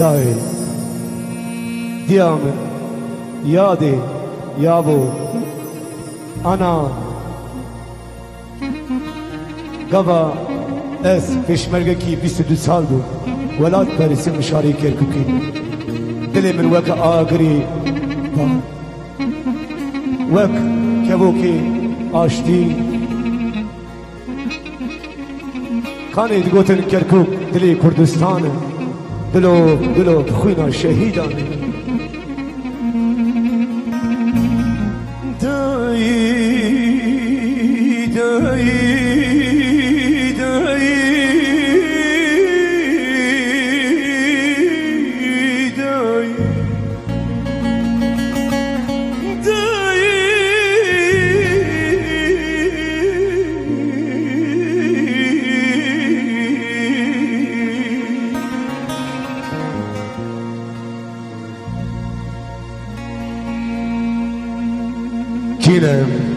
دای دیام یادی یابو انا قبا اس پیشمرگه کی 22 سال بود ولاد پاریسی مشاری کرکوکی دلی من وک آگری وک کبوکی آشتی کانی دگوتن کرکوک دلی کردستانه دلو خوینا شهیدانه کینم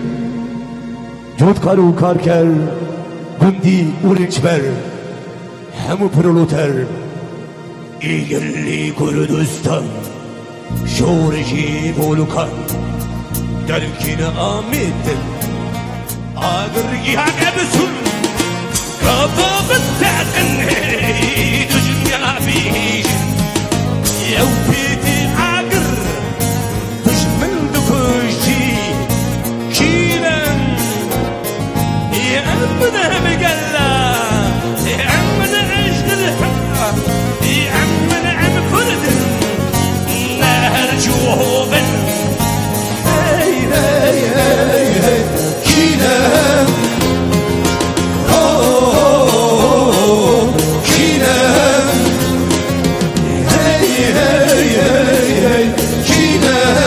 جود کارو کار کرد گندی اورنج بر همو پرولوتر ایگلی کردستان شورشی بولوکان درکین آمد آگرگی همه بسون کابا بستاقن دجنیا بیش یو پیتی آگر دشمن دکشی کینم يأمنا بقلا يأمنا عشق الحق يأمنا عم كرد نهر جوبا هاي هاي هاي هاي كينا كينا هاي هاي هاي هاي كينا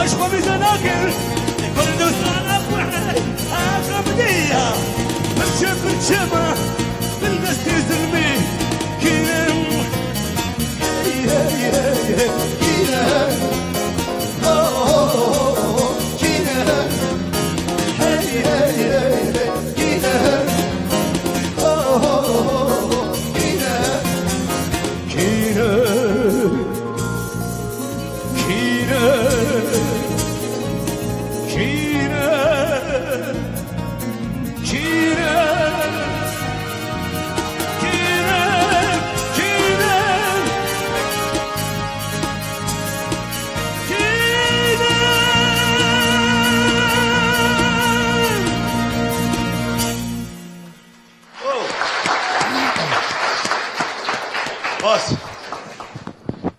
عشق میزناکر کل دوستان افرحي اقربدية بالشمة بالدستي زلمي كينم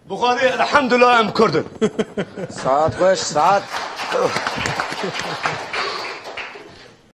بخاري الحمد لله ام كردن ساعت خوش ساعت